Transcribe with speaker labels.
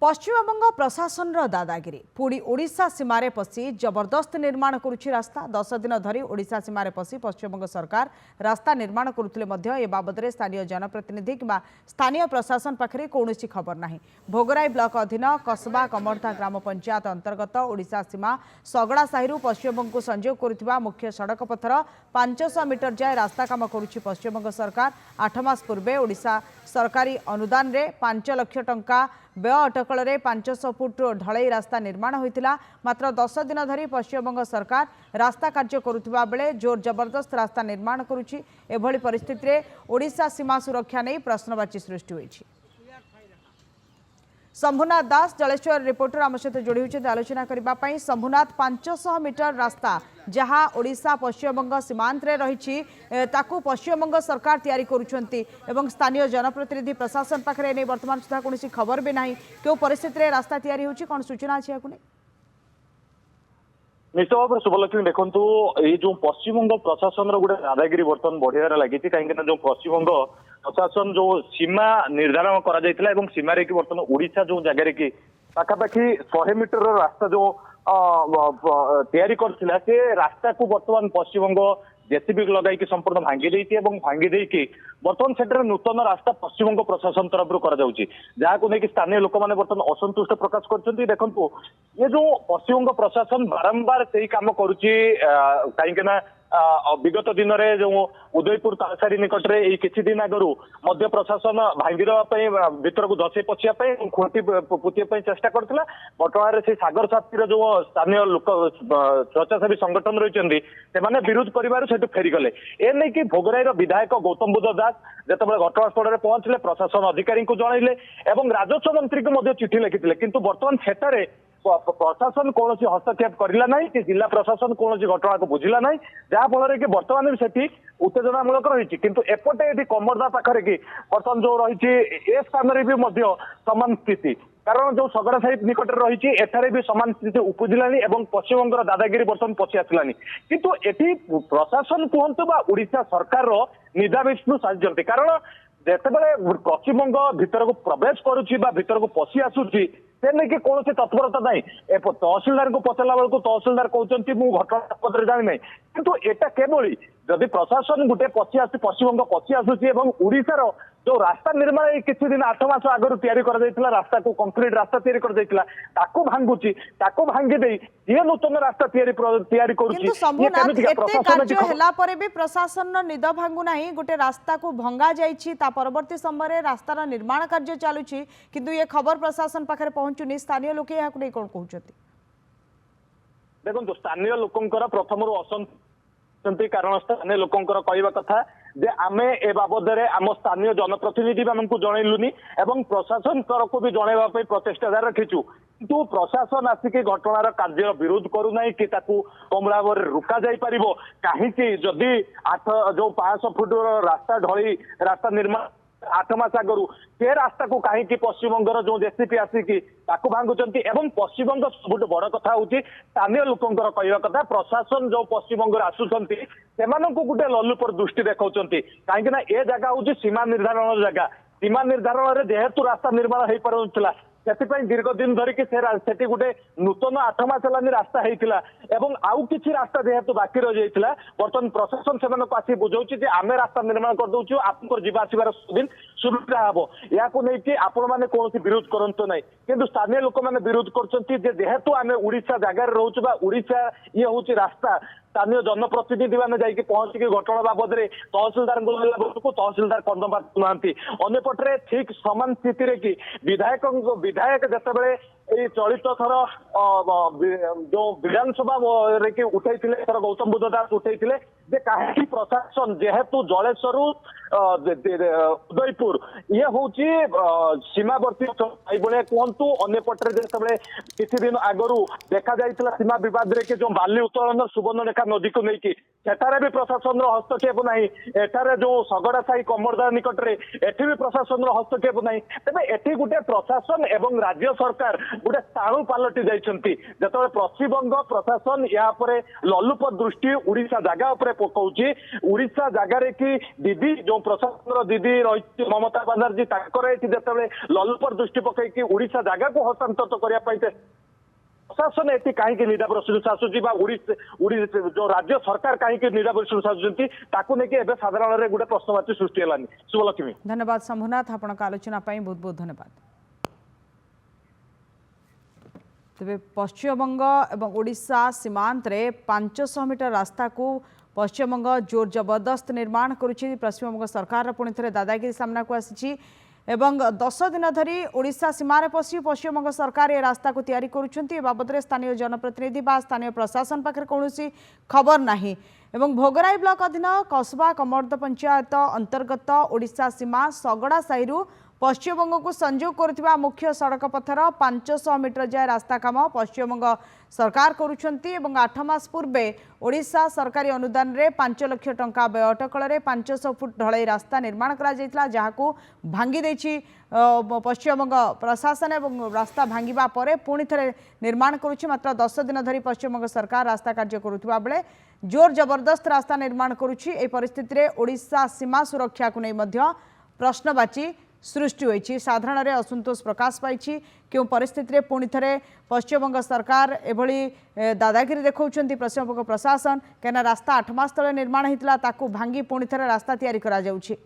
Speaker 1: पश्चिमबंग प्रशासन दादागिरी पुणी ओडिशा सीमार पशि जबरदस्त निर्माण करुछि रास्ता 10 दिन धरी ओडिशा सीमार पशि पश्चिमबंग सरकार रास्ता निर्माण करुले ए बाबद स्थानीय जनप्रतिनिधि किंबा स्थानीय प्रशासन पाखरे कौनसी खबर नहीं। भोगराई ब्लॉक अधीन कसबा कमरथा ग्राम पंचायत अंतर्गत ओडिशा सीमा सगड़ा साहिरु पश्चिमबंग को संयोग करुथिबा मुख्य सड़क पथर 500 मीटर जाए रास्ता काम करुछि पश्चिमबंग सरकार। 8 मास पूर्वे ओडिशा सरकारी अनुदान रे 5 लाख टंका व्यय अटकल 500 फुट ढलई रास्ता निर्माण होता। मात्र 10 दिन धरी पश्चिमबंग सरकार रास्ता कार्य करुवा बेले जोर जबरदस्त रास्ता निर्माण करुछि। एभली परिस्थिति रे ओडिशा सीमा सुरक्षा नहीं प्रश्नवाची सृष्टि होइछि। शंभुनाथ दास जलेश्वर रिपोर्टर आम सहित जोड़ी होती आलोचना करने। शंभुनाथ 500 मीटर रास्ता जहाँ ओडिशा पश्चिमबंग सीमांत रही ताकू पश्चिमबंग सरकार तैयारी करुछंती एवं स्थानीय जनप्रतिनिधि प्रशासन पाखरे नहीं वर्तमान सुधा कौन खबर भी नहीं। क्यों परिस्थिति रे रास्ता तैयारी होची कौन सूचना अच्छी या
Speaker 2: निश्चित भाव में शुभलक्ष्मी देखु ये जो पश्चिमबंग प्रशासन गोटे दादागिरी बर्तमान बढ़िया लगी कहीं जो पश्चिमबंग प्रशासन जो सीमा निर्धारण कर सीमार की बर्तमान ओडिशा जो जगह की पाखापाखि 100 मीटर रास्ता जो तैयारी करथिला से रास्ता को बर्तमान पश्चिमबंग जेसीबी लगाई संपूर्ण भांगी देती भांगी देकी बर्तमान से नूतन रास्ता पश्चिमबंग प्रशासन तरफ जहाँ नहीं स्थानीय लोक मैंने बर्तमान असंतुष्ट प्रकाश कर देखु ये जो पश्चिमबंग प्रशासन बारंबार से काम करुच्ची कहीं विगत दिन में जो उदयपुर तालसारी निकट में किसी दिन आगु मध्य प्रशासन भांगी देवाई भर को धसई पशियापी खुंटी पोतिया चेष्टा करता। बर्तमान से सागर साथी जो स्थानीय लोक स्वच्छासेवी संगठन रही से विरोध कर फेरीगले एने कि भोगराई विधायक गौतम बुद्ध दास जिते घटनास्थल में पहुंचले प्रशासन अधिकारी को जनइले और राजस्व मंत्री को चिठी लिखिते किंतु बर्तमान सेठारे प्रशासन कौन हस्तक्षेप करला ना कि जिला प्रशासन कौन घटना को बुझिला ना जहाँफल कि बर्तमान भी उत्तेजनामूलक रही किंतु एपटे ये कमरदा पाखे कि बर्तमान जो रही ए स्थान भी सामान स्थिति कारण जो सगड़ा साहिब निकट रही एठारे भी सामान स्थिति उपजिलानी और पश्चिमबंग दादागिरी बर्तमान पशि आसलानी किंतु एटी प्रशासन कहतु बा ओडिशा सरकार निदा विष्णु साजिଛନ୍ତି कारण जितेबाला पश्चिमबंग भीतर को प्रवेश करुच्ची भीतर को पशि आसुची से नहीं कौन तत्परता नहीं। तहसिलदार को पचारा बेलू तहसिलदार कहते घटना जानी ना किंतु एटा केवल जदि प्रशासन गोटे पश्चिमबंग पशि आसुची ओडिशार जो रास्ता निर्माण किसी दिन 8 मास आगु तैयारी कर रास्ता को कंक्रीट रास्ता तैयारी कर भांगुची भांगी दे ये नूतन रास्ता तैयारी
Speaker 1: कर प्रशासन निद भांगु नहीं गोटे रास्ता को भंगा जाइछि परवर्ती समय रास्तार निर्माण कार्य चलुछि किंतु ये खबर प्रशासन पाखे पहुंचुनी। स्थानीय लोक यहाँ कौन कहते
Speaker 2: देखो स्थानीय लोकंकर प्रथम असंतुष्टि कारण स्थानीय लोकंकर कहवा कथा जे आमे ए बाबद आम स्थानीय जनप्रतिनिधि को जनइलुनी एवं प्रशासन तरफ को भी जनवा प्रचेषा रखीचु किंतु प्रशासन आसिक घटनार कार्य विरोध करूना कि कम भाव रोका जाई परिबो कहीं जदि 8 जो 500 फुट रास्ता ढली रास्ता निर्माण 8 मास आगु से रास्ता को कहीं पश्चिमबंगर जो जेसीपी आसिक भांगुंट एवं पश्चिमबंग सब बड़ कथा हूँ स्थानीय लोकंर कहवा कथा प्रशासन जो पश्चिमबंग आसुंच से गोटे लल्लुपर दृष्टि देखा कहीं ए जगह हूँ सीमा निर्धारण जगह सीमा निर्धारण जेहेतु रास्ता निर्माण हो पारुला से दीर्घ दिन धरिकी से गोटे नूतन 8 मास है रास्ता होता एवं आउ किसी रास्ता जेहेतु बाकी रही जाता बर्तमान प्रशासन से आसी बुझाऊँ आम रास्ता निर्माण कर दूँ आपको जीवा आसबार दिन सुविधा हम या आपण मैंने कौन विरोध करते ना कि स्थानीय लोक मैंने विरोध करेतु आम ओडिशा जगार रोचा ओडिशा ये हूँ रास्ता स्थानीय जनप्रतिनिधि मैंने जाकि पहुंचिक घटना बाबद तहसिलदार को तहसिलदार कदम ना अंपटे ठीक सामान स्थिति कि विधायक जितेबाला ये चलित थर जो विधानसभा उठे थर गौतम बुद्ध दास उठे कहीं प्रशासन जेहेतु जलेश्वर उदयपुर ये हूँ सीमावर्ती भाई कहतु अंपटे जिते किसी दिन आगु देखा जाता सीमा विवाद रे जो बाली उत्तोलन सुवर्णरेखा नदी को लेकिन सेठारे भी प्रशासन हस्तक्षेप ना एठारे जो सगड़ा साई कमरदा निकट में एठी भी प्रशासन हस्तक्षेप ना तेज एठी गोटे प्रशासन एवं राज्य सरकार गोटे स्ଥାणु पालटि जाइछन्ति जेतबे पश्चिमबंग प्रशासन या परे लल्लुप दृष्टि उड़ीसा जगह उपरे पकाउछि उड़ीसा जगह रे कि दीदी जो प्रशासन दीदी रही ममता बनर्जी ताकर एठी जेतबे लल्लुप दृष्टि पकाई कि उड़ीसा जगह को हस्तांतरित करिया पाइते प्रशासन एटी कहीं निरावर आसूची जो राज्य सरकार कहीं निरावर आसूची साधारण गोटे प्रश्नवाची सृष्टि है शुभलक्ष्मी।
Speaker 1: धन्यवाद शंभुनाथ आपणक आलोचना बहुत बहुत धन्यवाद। तेज पश्चिमबंग और ओडिशा सीमांत रे 500 मीटर रास्ता को पश्चिमबंग जोर जबरदस्त निर्माण करुच्ची। पश्चिमबंग सरकार पुणी थे दादागिरी सामना को आसी एवं 10 दिन धरी ओडिशा सीमार पशि पश्चिमबंग सरकार ये रास्ता को तैयारी करुछंती। बाबद में स्थानीय जनप्रतिनिधि बा स्थानीय प्रशासन पाखे कौन खबर नहीं। एवं भोगराई ब्लॉक अधीन कसबा कमर्द पंचायत अंतर्गत ओडिशा सीमा सगड़ा साहिरु पश्चिमबंग को संजोग करुवा मुख्य सड़क पथर 500 मीटर जाए रास्ता काम पश्चिमबंग सरकार करुछंती। एवं 8 मास पूर्वे ओडिशा सरकारी अनुदान रे 5 लाख टंका व्यय अटकल 500 फुट ढलाई रास्ता निर्माण करा जायतिला जहाकू भांगी देछि पश्चिमबंग प्रशासन एवं रास्ता भांगिबा परे पुणी थे निर्माण करुछि। मात्र 10 दिन धरी पश्चिमबंग सरकार रास्ता कार्य करुवा बेले जोर जबरदस्त रास्ता निर्माण करुछि। ए परिस्थिति रे ओडिशा सीमा सुरक्षा को नहीं मध्य प्रश्नवाची सृष्टि होइछि। साधारण रे असंतोष प्रकाश पाइछि क्यों परिस्थिति रे पुणी थे पश्चिमबंग सरकार एभली दादागिरी देखौछंती पश्चिमबंग प्रशासन कहना रास्ता 8 मास तले निर्माण हितला ताकू भांगी पुणी थे रास्ता तैयारी करा जाउछि।